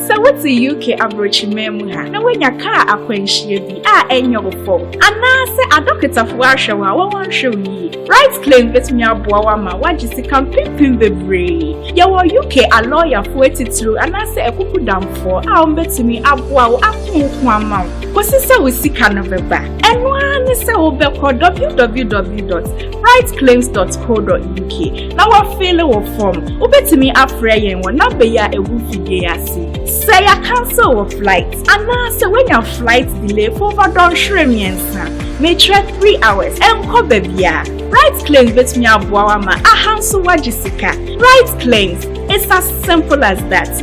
So what's the UK abrochi memuha? Na when your car akwenshie bi enyo fo. Anase adokita fo ahwe wa wan hwe yi. Right claim betumi aboa wa ma wagisi kan pimpin bebre. Ya wo UK a lawyer fo etitru anase ekuku damfo a betumi aboa wo afonko ama. Kosi se we sika no beba. Eno ani se wo be ko www.rightclaims.co.uk. Na wa fill wo form. Wo betumi afre yen wo number ya ewu figure ase. Say a cancel of flight. Anase when your flight delay for over don shremensa. May trek 3 hours. Enko bebia. Right claims betumi aboa ma ahanso wagisika. Right claims. It's as simple as that.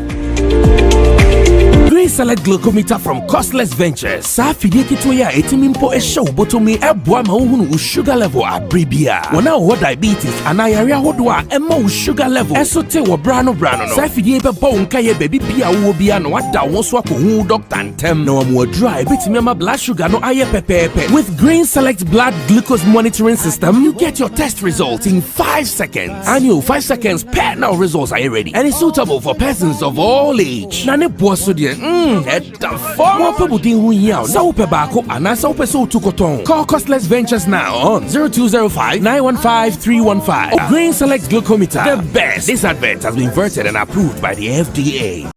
Green Select Glucometer from Costless Ventures. Safidi kitwaya etimimpo show botomi ebwa mahunu sugar level abribia. Wana ho diabetes anayarea hodwa emma sugar level. Esote wo brano no. Safidi ebe bon kaye baby bia wo bia no wada won so akohu doctor ntem na wo dry betimi ma blood sugar no aye pepepe. With Green Select blood glucose monitoring system, you get your test results in 5 seconds. And you 5 seconds per now results are ready. And it's suitable for persons of all age. Na ne boaso de Call Costless Ventures now on 0205-915-315 or Green Select Glucometer. The best. This advert has been vetted and approved by the FDA.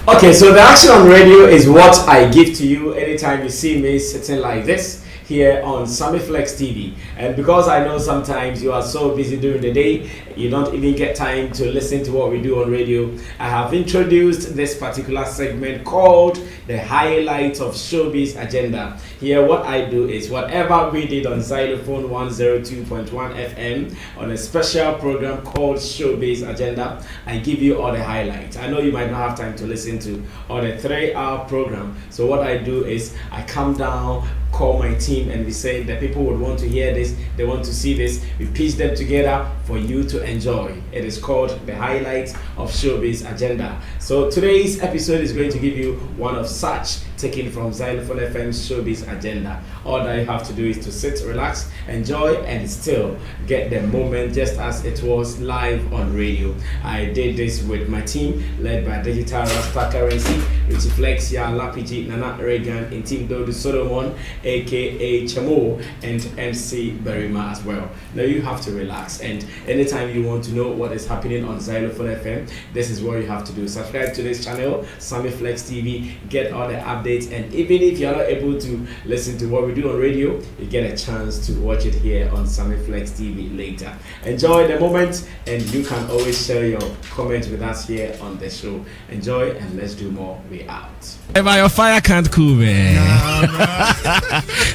Okay, so the action on radio is what I give to you anytime you see me sitting like this here on Sammy Flex TV. And because I know sometimes you are so busy during the day, you don't even get time to listen to what we do on radio, I have introduced this particular segment called the highlights of Showbiz Agenda. Here what I do is whatever we did on Xylophone 102.1 FM on a special program called Showbiz Agenda, I give you all the highlights. I know you might not have time to listen to all the 3-hour program, so what I do is I come down, call my team, and we say that people would want to hear this, they want to see this, we piece them together for you to enjoy. It is called the highlights of Showbiz Agenda. So today's episode is going to give you one of such, taken from Xylophone FM's Showbiz Agenda. All that you have to do is to sit, relax, enjoy, and still get the moment just as it was live on radio. I did this with my team led by Digital Rasta Currency, Richie Flex, Ya Lapiji, Nana Reagan, and Team Dodo Solomon, aka Chamo, and MC Berima as well. Now you have to relax, and anytime you want to know what is happening on Xylophone FM, this is what you have to do. Subscribe to this channel, Sammy Flex TV, get all the updates, and even if you're not able to listen to what we do on radio, you get a chance to watch it here on Sammy Flex TV later. Enjoy the moment, and you can always share your comments with us here on the show. Enjoy, and let's do more. We out. Your fire can't cool, man.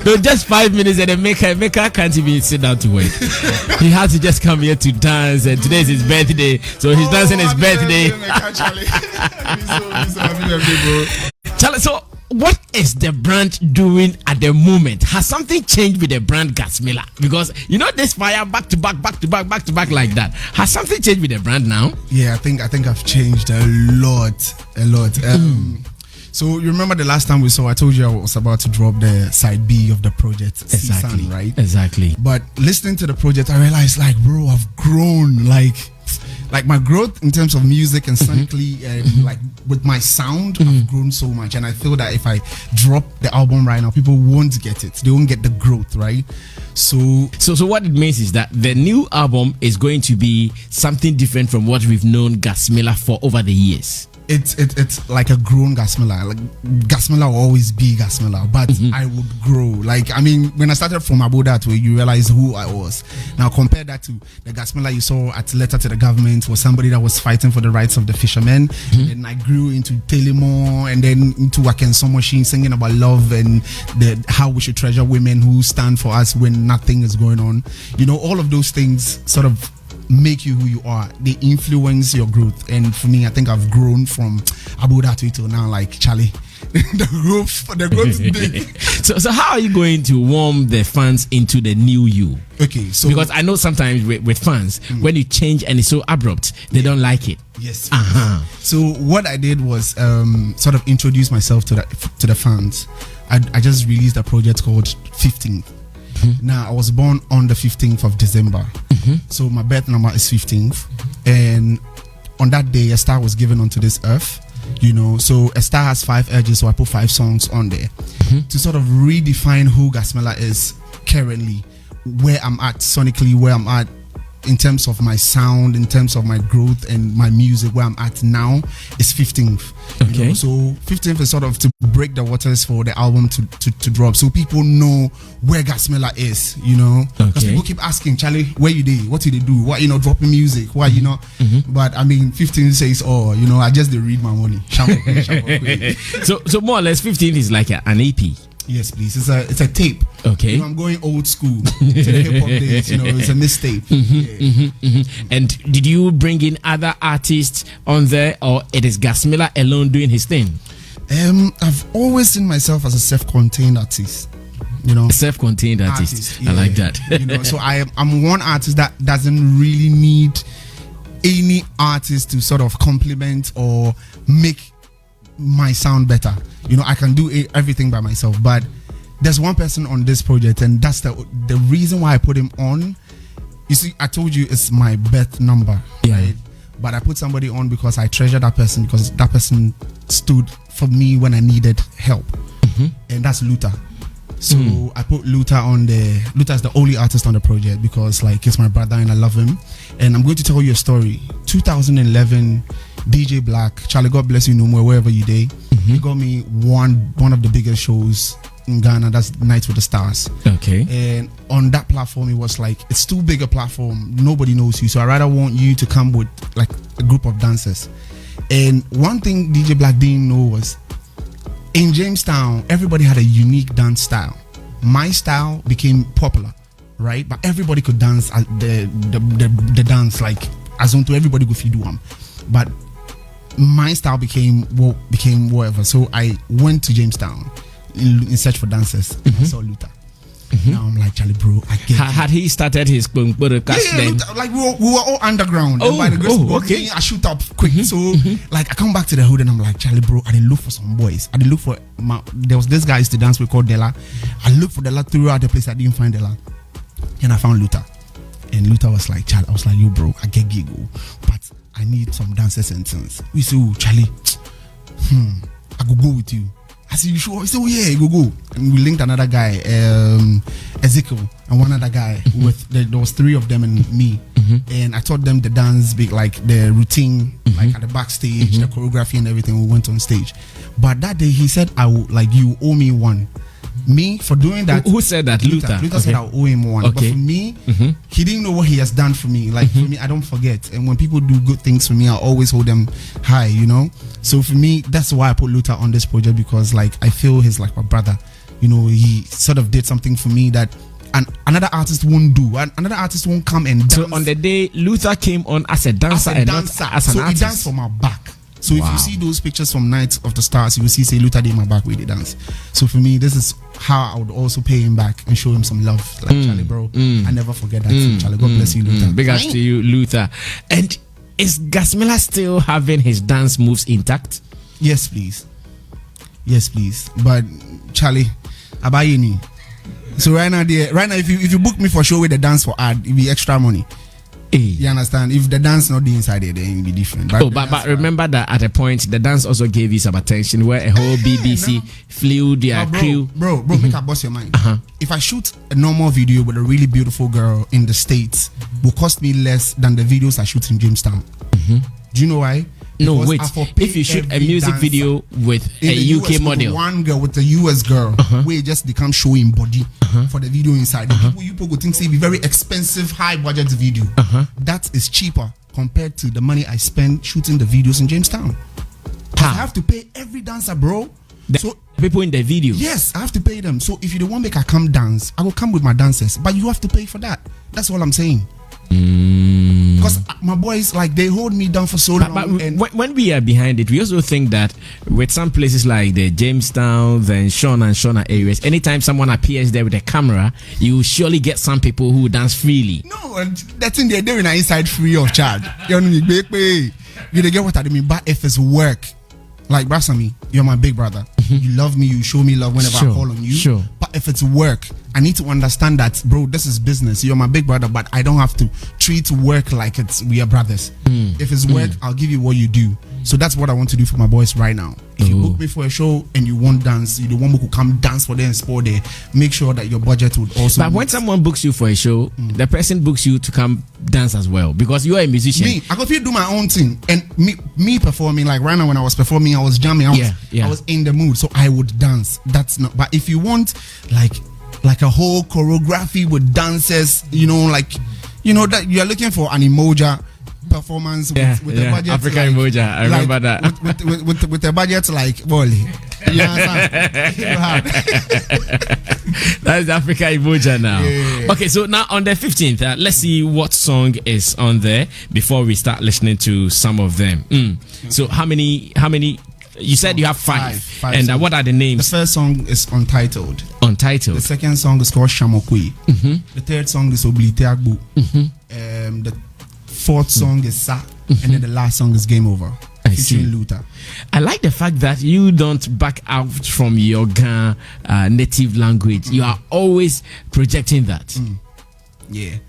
No, just 5 minutes and the maker can't even sit down to wait. He has to just come here to dance, and today is his birthday, so he's dancing his birthday. Charlie, so what is the brand doing at the moment? Has something changed with the brand Gasmila? Because you know this fire back to back like that. Has something changed with the brand now? Yeah, I think I've changed a lot. So you remember the last time we saw, I told you I was about to drop the side B of the project, exactly, Season, right? Exactly. But listening to the project, I realized, like, bro, I've grown, like my growth in terms of music and sonically, and like with my sound, I've grown so much. And I feel that if I drop the album right now, people won't get it. They won't get the growth, right? So what it means is that the new album is going to be something different from what we've known Gasmila for over the years. It's like a grown Gasmila. Like Gasmila will always be Gasmila, but I would grow. Like, I mean, when I started from Abuda to you realize who I was. Now compare that to the Gasmila you saw at Letter to the Government, was somebody that was fighting for the rights of the fishermen. And I grew into Telemo, and then into Wakenso Machine, singing about love and how we should treasure women who stand for us when nothing is going on. You know, all of those things sort of make you who you are. They influence your growth, and for me, I think I've grown from Abuda to now. Like, Charlie, the growth is big. So how are you going to warm the fans into the new you? Okay, so because I know sometimes with fans, when you change and it's so abrupt, they don't like it. Yes. So what I did was sort of introduce myself to the fans. I just released a project called 15th. Now I was born on the 15th of December, so my birth number is 15th, and on that day a star was given onto this earth. You know, so a star has 5 edges, so I put 5 songs on there to sort of redefine who Gasmila is currently, where I'm at sonically, where I'm at in terms of my sound, in terms of my growth and my music. Where I'm at now is 15th. Okay. You know? So 15th is sort of to break the waters for the album to drop, so people know where Gasmila is. You know, because people keep asking, Charlie, where you did? What did they do? Why you not dropping music? Why you not? But I mean, 15th says, oh, you know, I just did read my money. So more or less, 15th is like an EP. Yes, please. It's a tape. Okay. You know, I'm going old school to the hip hop days. You know, it's a mistape. And did you bring in other artists on there, or it is Gasmila alone doing his thing? I've always seen myself as a self-contained artist. You know, self-contained artist. Yeah. I like that. You know, so I'm one artist that doesn't really need any artist to sort of complement or make my sound better. You know, I can do everything by myself, but there's one person on this project, and that's the reason why I put him on. You see, I told you it's my birth number, right? But I put somebody on because I treasure that person, because that person stood for me when I needed help, and that's Luther. So I put Luther on there. Luther is the only artist on the project because, like, he's my brother and I love him. And I'm going to tell you a story. 2011, DJ Black, Charlie, God bless you, no more, wherever you day. He got me one of the biggest shows in Ghana. That's Nights with the Stars. Okay. And on that platform, it was like, it's too big a platform. Nobody knows you. So I rather want you to come with like a group of dancers. And one thing DJ Black didn't know was, in Jamestown, everybody had a unique dance style. My style became popular, right? But everybody could dance the dance, like as on to everybody go feed one. But my style became whatever. So I went to Jamestown in search for dancers. I saw Luther. Now I'm like, Charlie, bro, I get Had he started his podcast then? Luther, like we were all underground. And by the grace of God, okay. I shoot up quick. So like I come back to the hood and I'm like, Charlie, bro, I didn't look for some boys. I didn't look for there was this guy I used to dance with called Della. I looked for Della throughout the place. I didn't find Della. And I found Luther. And Luther was like, Charlie, I was like, yo, bro, I get giggle, but I need some dancers and sons. We said, oh, Charlie, I could go with you. I said, you sure? He said, oh yeah, go. And we linked another guy, Ezekiel, and one other guy. There was 3 of them and me. And I taught them the dance, like the routine, like at the backstage, the choreography and everything. We went on stage. But that day he said, I will, like, you owe me one. Me for doing that. Who said that? Luther. Luther said I owe him one. But for me, he didn't know what he has done for me. Like for me, I don't forget. And when people do good things for me, I always hold them high, you know. So for me, that's why I put Luther on this project, because like I feel he's like my brother. You know, he sort of did something for me that another artist won't do. Another artist won't come and dance. So on the day, Luther came on as a dancer and not as an artist. So he danced for my back. So if you see those pictures from Night of the Stars, you will see say Luther did my back where they dance. So for me, this is how I would also pay him back and show him some love. Like Charlie, bro, I never forget that. Charlie, God bless you, Luther. Big ups to you, Luther. And is Gasmila still having his dance moves intact? Yes, please. Yes, please. But Charlie, I buy any. So right now, if you book me for show with the dance for ad, it be extra money. You understand? If the dance not the inside there, then it'll be different. But remember that at a point the dance also gave you some attention, where a whole BBC flew their crew. Bro, make a boss your mind. If I shoot a normal video with a really beautiful girl in the States, will cost me less than the videos I shoot in Jamestown. Do you know why? No, Because wait. If you shoot a music video with a UK model, one girl with a US girl, where just they come showing body for the video inside. The people go think say be very expensive, high budget video. That is cheaper compared to the money I spend shooting the videos in Jamestown. I have to pay every dancer, bro. So people in the video. Yes, I have to pay them. So if you don't want make I come dance, I will come with my dancers. But you have to pay for that. That's all I'm saying. Because my boys, like, they hold me down for so long. But when we are behind it, we also think that with some places like the Jamestown, then Shona areas, anytime someone appears there with a camera, you will surely get some people who dance freely. No, that's in there. They're inside free of charge. You know, you get what I mean. But if it's work, like Sammy, you're my big brother. You love me. You show me love whenever I call on you. Sure. But if it's work, I need to understand that, bro, this is business. You're my big brother, but I don't have to treat work like we are brothers. If it's work, I'll give you what you do. So that's what I want to do for my boys right now. If you book me for a show and you want dance, you the one who could come dance for them and sport there, make sure that your budget would also. But when someone books you for a show, the person books you to come dance as well because you are a musician. Me, I could do my own thing, and me performing, like right now when I was performing, I was jamming. I was in the mood, so I would dance. That's not. But if you want like a whole choreography with dancers, that you are looking for an emoji performance with a budget African emoji. I remember that with a budget like Wally. That's Africa emoji now. Yeah. Okay, so now on the 15th, let's see what song is on there before we start listening to some of them. So how many? You said you have five and what are the names? The first song is Untitled. The second song is called Shamokwe. The third song is Obliteagbu. The fourth song is Sa, and then the last song is Game Over. Featuring Luther. I like the fact that you don't back out from your Ghana native language. You are always projecting that. Yeah.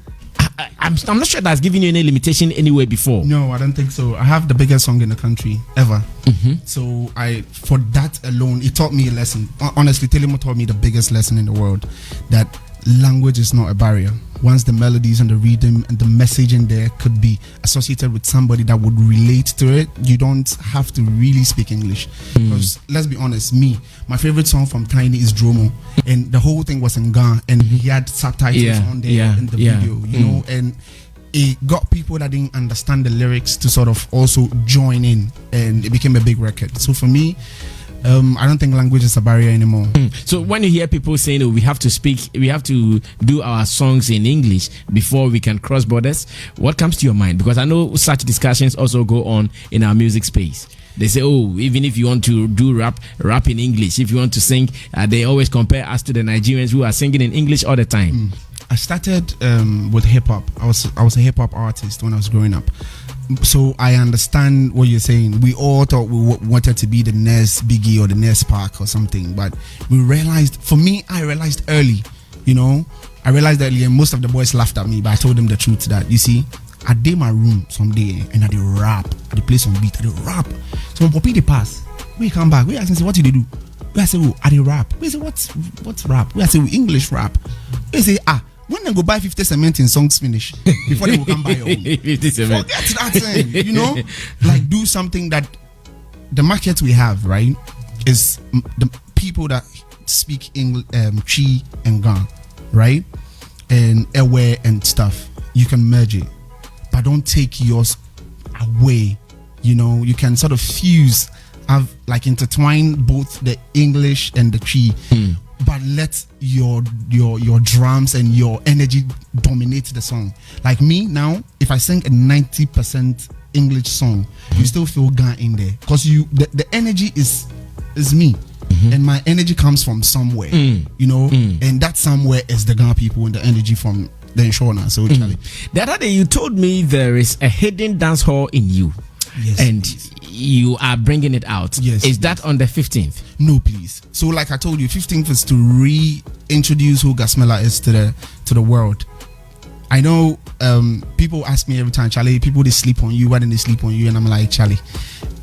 I'm not sure that's giving you any limitation anywhere before. No, I don't think so. I have the biggest song in the country ever. So for that alone, it taught me a lesson. Honestly, Telemo taught me the biggest lesson in the world, that language is not a barrier. Once the melodies and the rhythm and the messaging there could be associated with somebody that would relate to it, you don't have to really speak English. Because let's be honest, my favorite song from Tiny is Dromo, and the whole thing was in Ghana, and he had subtitles on there in the video, and it got people that didn't understand the lyrics to sort of also join in, and it became a big record. So for me, I don't think language is a barrier anymore. So when you hear people saying, we have to do our songs in English before we can cross borders, what comes to your mind? Because I know such discussions also go on in our music space. They say, even if you want to do rap in English. If you want to sing, they always compare us to the Nigerians who are singing in English all the time. I started with hip hop. I was a hip hop artist when I was growing up. So I understand what you're saying. We all thought we wanted to be the next Biggie or the next Park or something, but I realized early, and most of the boys laughed at me, but I told them the truth that, you see, I did my room someday and I did rap, I did play some beat, I did rap. So when Poppy they pass, we come back, we ask and say, what did you do? We say, I did rap. We say, what's rap? We say, English rap. We say, when they go buy 50 cement in songs finish before they will come buy your own. 50 cement. Forget that thing, like do something that the market we have, right, is the people that speak English, Chi and Ga, right, and Ewe and stuff. You can merge it, but don't take yours away. You can sort of fuse, intertwine both the English and the Chi. But let your drums and your energy dominate the song. Like me now, if I sing a 90% English song, you still feel Ghana in there, because the energy is me, and my energy comes from somewhere, and that somewhere is the Ghana people and the energy from the Shona. So the other day you told me there is a hidden dance hall in you. Yes, and please. You are bringing it out. Yes. Is that on the 15th? No, please. So like I told you, 15th is to reintroduce who Gasmila is to the world. I know people ask me every time, Charlie, people they sleep on you, why didn't they sleep on you? And I'm like, Charlie,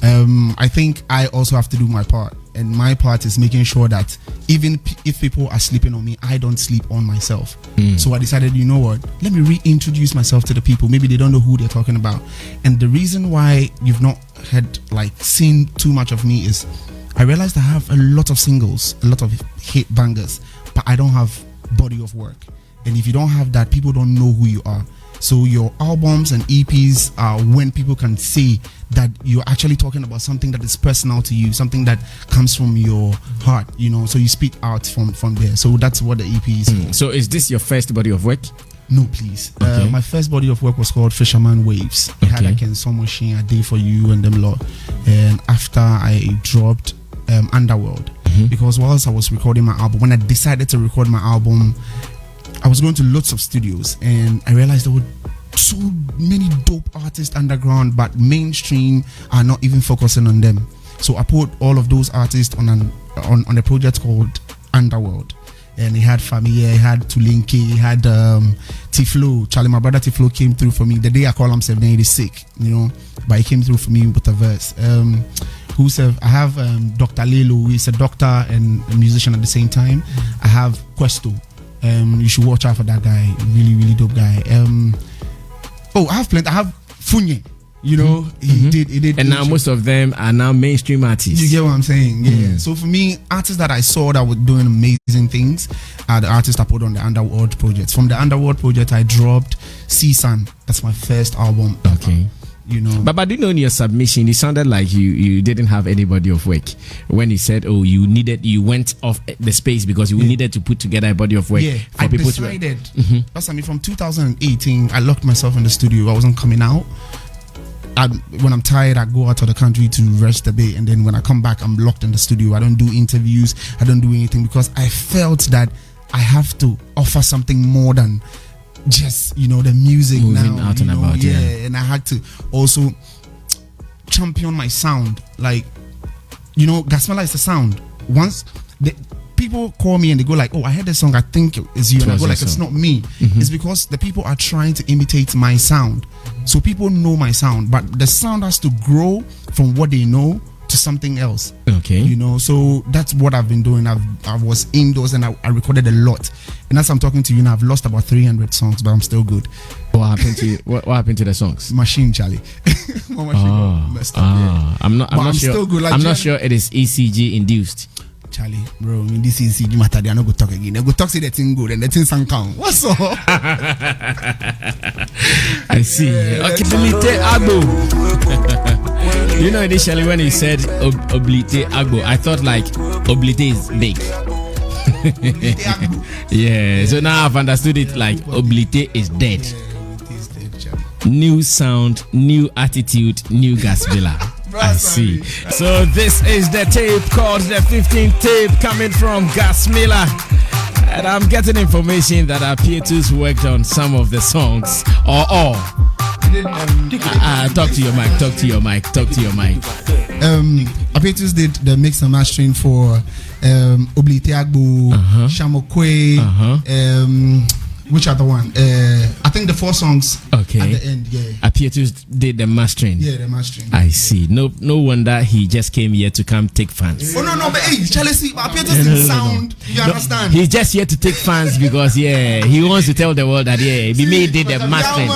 I think I also have to do my part. And my part is making sure that even if people are sleeping on me, I don't sleep on myself. So I decided, you know what, let me reintroduce myself to the people. Maybe they don't know who they're talking about. And the reason why you've not seen too much of me is I realized I have a lot of singles, a lot of hit bangers, but I don't have body of work. And if you don't have that, people don't know who you are. So your albums and EPs are when people can see that you're actually talking about something that is personal to you, something that comes from your heart, so you speak out from there. So that's what the EP is for. So is this your first body of work? No, please. Okay. My first body of work was called Fisherman Waves. It had like a Some Machine, A Day for You, and them lot. And after I dropped Underworld, because whilst I was recording my album, when I decided to record my album, I was going to lots of studios, and I realized there were so many dope artists underground, but mainstream are not even focusing on them. So I put all of those artists on a project called Underworld. And he had Familia, he had Tulinke, he had Tiflo. Charlie, my brother Tiflo came through for me. The day I call him 7 is sick, but he came through for me with a verse. I have Dr. Lelo, who is a doctor and a musician at the same time. I have Questo. You should watch out for that guy. Really, really dope guy. I have plenty. I have Funye. He did. And now most of them are now mainstream artists. You get what I'm saying? Yeah. So for me, artists that I saw that were doing amazing things are the artists I put on the Underworld project. From the Underworld project, I dropped C-San. That's my first album. Okay. But do you know in your submission, it sounded like you didn't have anybody of work when you said, you went off the space because you needed to put together a body of work for people decided, from 2018, I locked myself in the studio. I wasn't coming out. When I'm tired, I go out of the country to rest a bit, and then when I come back, I'm locked in the studio. I don't do interviews, I don't do anything, because I felt that I have to offer something more than just the music. Moving now out and about, and I had to also champion my sound. Like, Gasmila is a sound. Once people call me and they go like, I heard this song, I think it's you, and I go like, it's not me. It's because the people are trying to imitate my sound. So people know my sound, but the sound has to grow from what they know to something else. Okay. So that's what I've been doing. I was indoors and I recorded a lot. And as I'm talking to you now, I've lost about 300 songs, but I'm still good. What happened to you? What happened to the songs? Machine, Charlie. My machine got messed up. Yeah. I'm not sure. Still good. Like, I'm not sure it is ECG induced. Charlie, bro, I mean, this is ECG matter. They are not going to talk again. They go talk, say the thing good, and the thing sang count. What's up? I see. Okay, Oblite Agbo. Initially when he said Oblite Agbo, I thought like Oblite is big. Yeah, so now I've understood it like Oblite is dead. New sound, new attitude, new Gasmila. I see. So this is the tape called the 15th tape coming from Gasmila. And I'm getting information that Apietus worked on some of the songs. Or all. Talk to your mic. Apietus did the mix and mastering for Oblite Agbo, Shamokwe, which other one? I think the 4 songs at the end, Apietus did the mastering. Yeah, the mastering. I see. No wonder he just came here to come take fans. Oh, no, but hey, Charlie, see, Apietus didn't sound, you understand? He's just here to take fans because, he wants to tell the world that, Bimi did the mastering.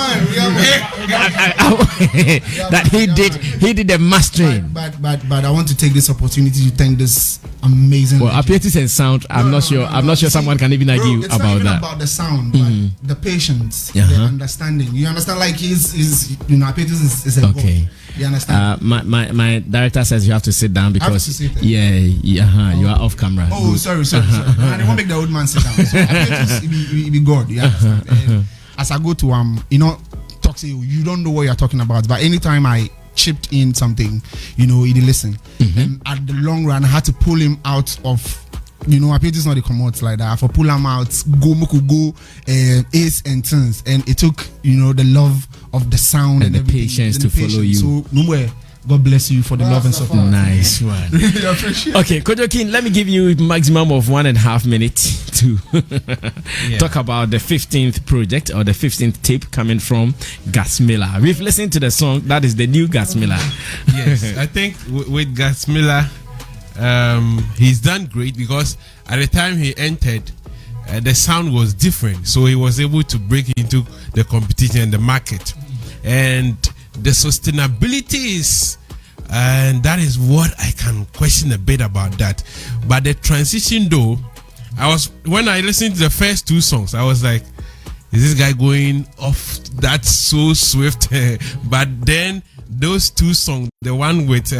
That he did the mastering. But I want to take this opportunity to thank this amazing. Well, Apietus and sound, I'm not sure someone can even argue it's about not even that. About the sound, but the patience, the understanding. You understand? Like Apietus is a okay. God. You understand? My director says you have to sit down because you are off camera. Oh, sorry. I don't want to make the old man sit down. So Apietus, he be God. You understand? As I go to talk to you, you don't know what you're talking about. But anytime I chipped in something, he didn't listen. And at the long run, I had to pull him out of. Apietus not the commodities like that. For pull him out, go, ace and tunes, and it took the love of the sound and the patience to follow you. So nowhere. God bless you for the love and support. Nice one. Really appreciate it. Okay, Kojokin, let me give you maximum of 1.5 minutes to talk about the 15th project or the 15th tape coming from Gasmila. We've listened to the song. That is the new Gasmila. Yes, I think with Gasmila, he's done great because at the time he entered, the sound was different. So he was able to break into the competition and the market. And the sustainability is, and that is what I can question a bit about that. But the transition though, when I listened to the first 2 songs, I was like, is this guy going off that so swift? But then those 2 songs, the one with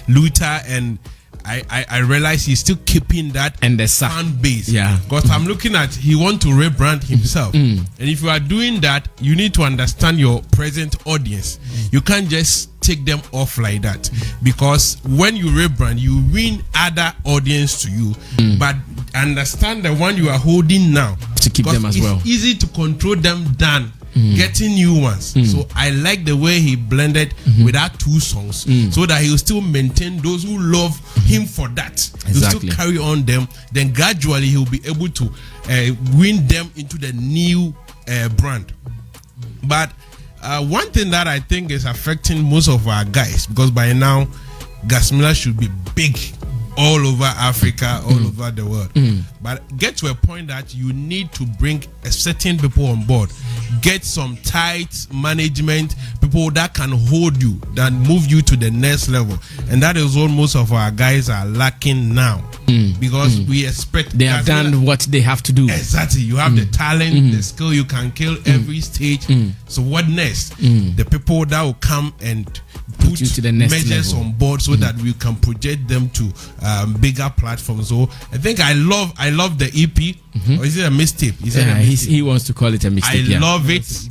Luther and I realize he's still keeping that and the fan base. Yeah. Because I'm looking at he want to rebrand himself. And if you are doing that, you need to understand your present audience. You can't just take them off like that. Because when you rebrand, you win other audience to you. But understand the one you are holding now. To keep them as well. It's easy to control them than getting new ones. So I like the way he blended with our 2 songs, so that he will still maintain those who love him for that. He'll still carry on them. Then gradually he'll be able to win them into the new brand. But one thing that I think is affecting most of our guys, because by now Gasmila should be big all over Africa, all over the world. But get to a point that you need to bring a certain people on board. Get some tight management, people that can hold you, that move you to the next level. And that is what most of our guys are lacking now. Because we expect they have done what they have to do. Exactly. You have the talent, the skill, you can kill every stage. So what next? The people that will come and put you to the next measures level on board so that we can project them to bigger platforms. So I think I love the EP. Or is it a mixtape? He wants to call it a mixtape. I love it,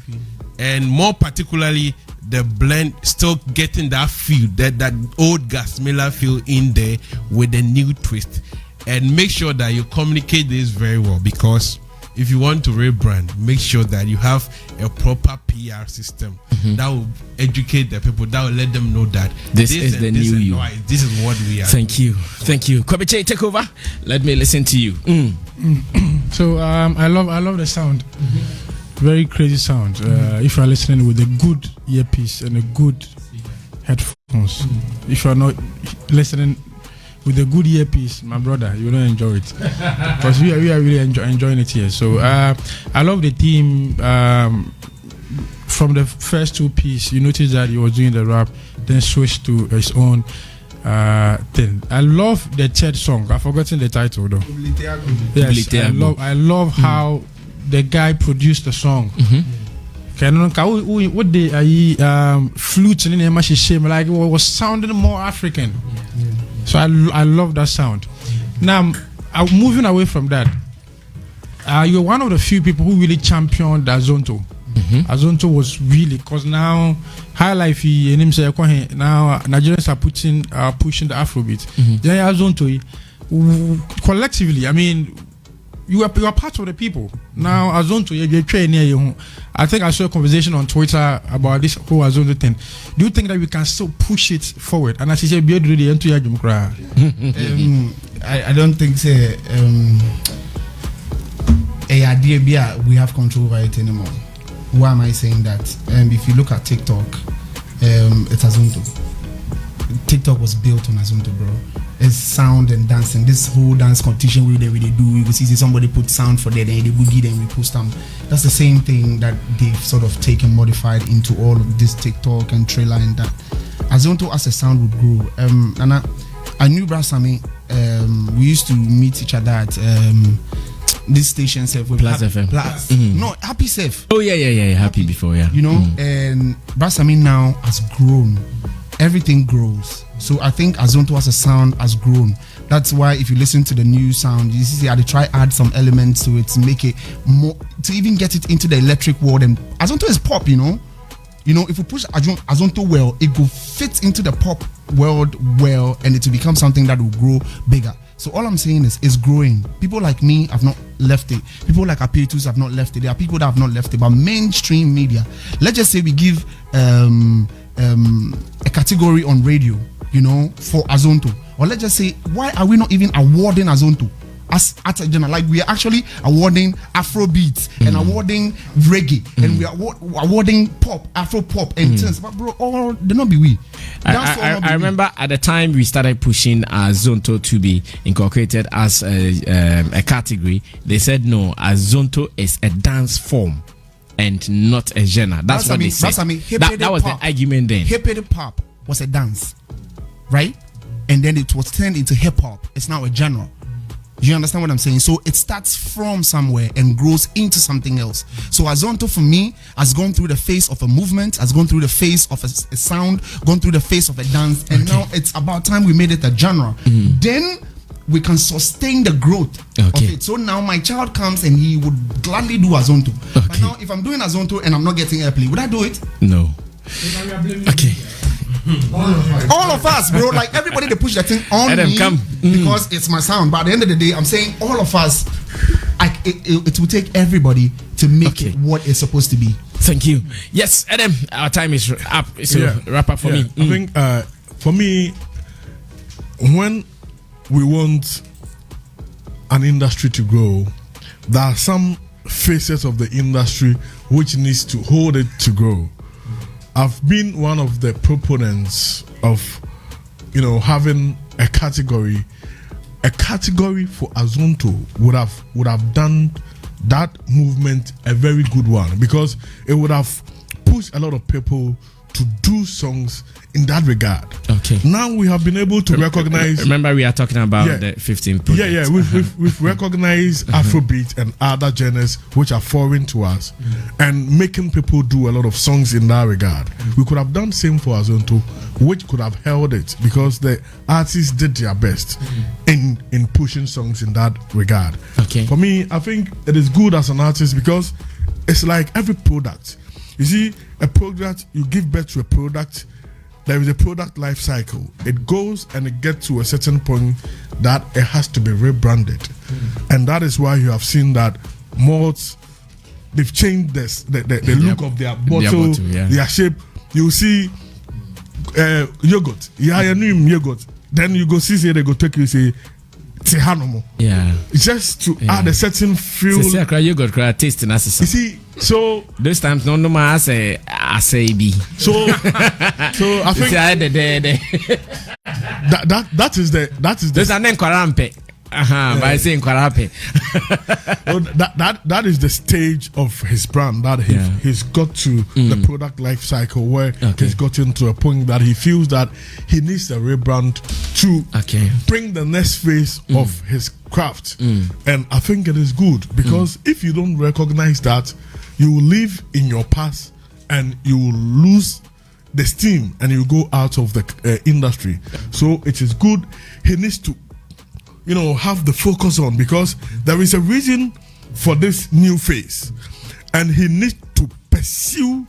and more particularly the blend, still getting that feel, that old Gasmila feel in there with the new twist. And make sure that you communicate this very well, because if you want to rebrand, make sure that you have a proper PR system that will educate the people, that will let them know that this is the new you. This is what we are. Thank you. Kwabeche, take over. Let me listen to you. So I love the sound. Very crazy sound. If you are listening with a good earpiece and a good headphones, if you are not listening with a good earpiece, my brother, you will not enjoy it, because we are really enjoying it here. So I love the theme. From the first 2 pieces, you notice that he was doing the rap, then switched to his own thing. I love the third song. I've forgotten the title though. Yes, I love how the guy produced the song. What the flute in the like it was sounding more African. So I love that sound. Now, moving away from that, you're one of the few people who really championed Azonto. Azonto was really, because now High Life now Nigerians are pushing the Afrobeat. Then Azonto collectively, I mean, you are part of the people. Now Azonto, you're training. I think I saw a conversation on Twitter about this whole Azonto thing. Do you think that we can still push it forward? And as you say, I don't think so. We have control over it anymore. Why am I saying that? If you look at TikTok, it's Azonto. TikTok was built on Azonto, bro. It's sound and dancing. This whole dance competition we do, you will see somebody put sound for that, then they boogie, then we post them. That's the same thing that they've sort of taken, modified into all of this TikTok and trailer and that. Azonto as a sound would grow. And I knew Brad Sammy. We used to meet each other at this station safe with Plus FM. No, Happy Safe. Oh yeah. Happy before, yeah. You know, and Brad Sammy now has grown. Everything grows. So I think Azonto as a sound has grown. That's why if you listen to the new sound, you see they try add some elements to it to make it more, to even get it into the electric world. And Azonto is pop, you know. If you push Azonto well, it will fit into the pop world well, and it will become something that will grow bigger. So all I'm saying is it's growing. People like me have not left it. People like Apetus have not left it. There are people that have not left it. But mainstream media, let's just say we give a category on radio, for Azonto. Or let's just say, why are we not even awarding Azonto as at a general? Like we are actually awarding Afrobeats and awarding reggae and we are awarding pop, Afro pop and things. But bro, all they not be we. I remember at the time we started pushing Azonto to be incorporated as a category. They said no, Azonto is a dance form and not a genre. That's what they said. That was the argument then. Hip hop was a dance, right? And then it was turned into hip hop. It's now a genre. You understand what I'm saying? So it starts from somewhere and grows into something else. So Azonto for me has gone through the phase of a movement, has gone through the phase of a sound, gone through the phase of a dance, and now it's about time we made it a genre. Then we can sustain the growth of it. So now my child comes and he would gladly do Azonto. But now if I'm doing Azonto and I'm not getting airplay, would I do it? No. Okay. All of us, bro. Like everybody, they push that thing on Adam, me because it's my sound. But at the end of the day, I'm saying all of us. It will take everybody to make it what it's supposed to be. Thank you. Yes, Adam, our time is up. So wrap up for me. I think for me, when we want an industry to grow, there are some facets of the industry which needs to hold it to grow. I've been one of the proponents of, having a category for Azonto would have done that movement a very good one, because it would have pushed a lot of people to do songs in that regard. Okay. Now we have been able to recognize. Remember, we are talking about the 15 projects. We've recognized Afrobeat and other genres which are foreign to us, and making people do a lot of songs in that regard. We could have done same for Azonto, which could have held it, because the artists did their best in pushing songs in that regard. Okay. For me, I think it is good as an artist, because it's like every product. You see, a product, you give birth to a product, there is a product life cycle. It goes and it gets to a certain point that it has to be rebranded. And that is why you have seen that malts, they've changed the look of their bottle, their shape. You see yogurt, yogurt. Then you go see, they go take you, say, Tehanomo. Yeah. It's just to add a certain feel. Yogurt taste in us. You see, so those times no more say be. So I think that is the there's an encorampe. By saying Kwarape. that is the stage of his brand that he's got to the product life cycle where he's gotten to a point that he feels that he needs a rebrand to bring the next phase of his craft. And I think it is good, because if you don't recognize that, you will live in your past and you will lose the steam and you go out of the industry. So it is good. He needs to have the focus on, because there is a reason for this new phase, and he needs to pursue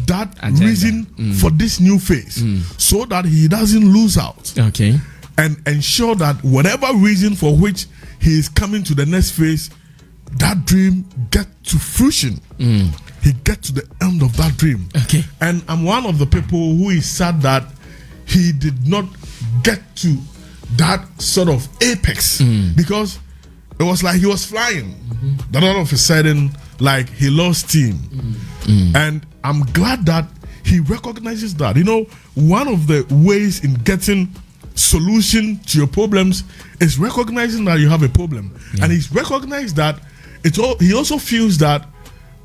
that reason for this new phase, so that he doesn't lose out. Okay. And ensure that whatever reason for which he is coming to the next phase, that dream get to fruition. He get to the end of that dream. Okay. And I'm one of the people who is sad that he did not get to that sort of apex, because it was like he was flying. Then all of a sudden, like, he lost steam. And I'm glad that he recognizes that. One of the ways in getting solution to your problems is recognizing that you have a problem. And he's recognized that he also feels that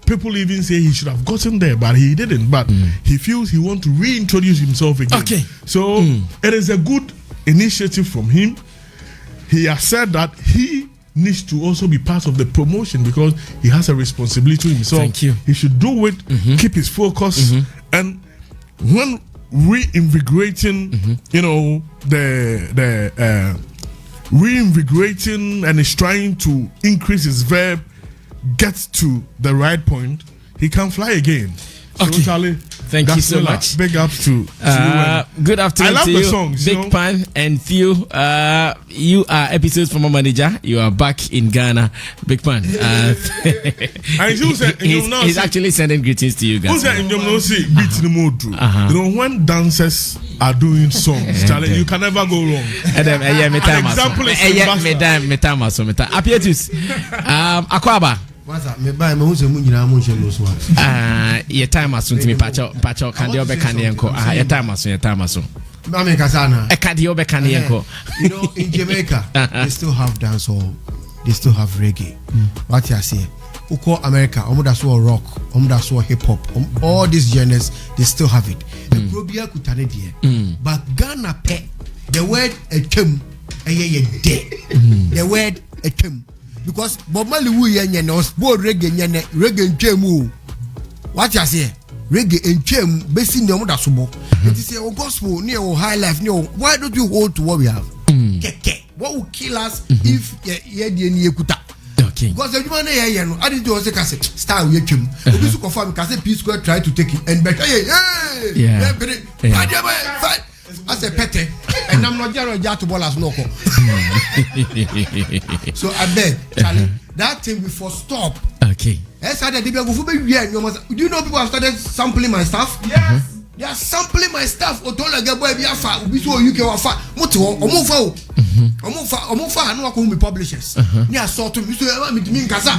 people even say he should have gotten there, but he didn't. But he feels he wants to reintroduce himself again. Okay. So it is a good initiative from him. He has said that he needs to also be part of the promotion, because he has a responsibility to himself. Thank you. He should do it, keep his focus, and when reinvigorating, the reinvigorating, and is trying to increase his verb, gets to the right point, he can fly again. Okay. Charlie, thank you so much. Big ups to you. Good afternoon. I love the songs. Big Pan and Theo. You are episodes from a manager. You are back in Ghana. Big Pan. He's actually sending greetings to you guys. When dancers are doing songs, Charlie, you can never go wrong. An example is Apietus. Akwaba. Your time as soon to me, Pacho, Candiobe Candianco. Your time as soon. In Jamaica, they still have dancehall, they still have reggae. What you say? Uko America, Omodaso rock, Omodaso hip hop, all these genres, they still have it. But Ghana, the word the word because Bob Marley wu yenye no bo reggae nyene reggae ntwemu what you say reggae ntwem besi ne omo da sobo it is your gospel near your high life near why don't you hold to what we have keke what will kill us if ye die ni ekuta okay because everyone na no I didn't do say kase star we twem obi su confirm kase P Square try to take it and but yeah as a pete and I'm not just to ballers no so I beg Charlie that thing before stop okay do you know people have started sampling my stuff? Yes. They are sampling my stuff. Otola gabo ebi afa, obi so UK wafa. Moto omofa o. Omofa anu akọ be publishers. Ni assault to so e me nkasa.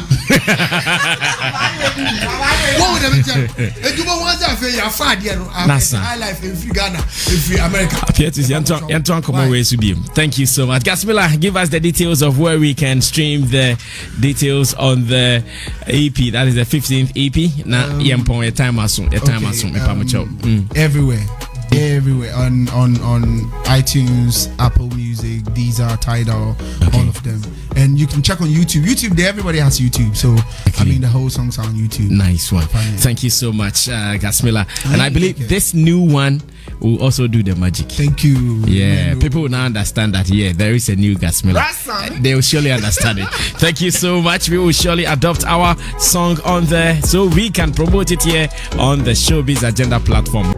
What would them tell? Edubo wan say afa ya fa de no. High life in free Ghana, in free America. Yanton come away to be. Thank you so much. Gasmila, give us the details of where we can stream the details on the EP. That is the 15th EP. Na yempon e time aso, everywhere on iTunes, Apple Music, Deezer, Tidal, all of them, and you can check on YouTube. Everybody has YouTube, so I mean the whole songs are on YouTube. Nice one. Thank you so much, Gasmila. And I believe this new one will also do the magic. Thank you. Yeah, people will now understand that there is a new Gasmila. They will surely understand it. Thank you so much. We will surely adopt our song on there so we can promote it here on the Showbiz Agenda platform.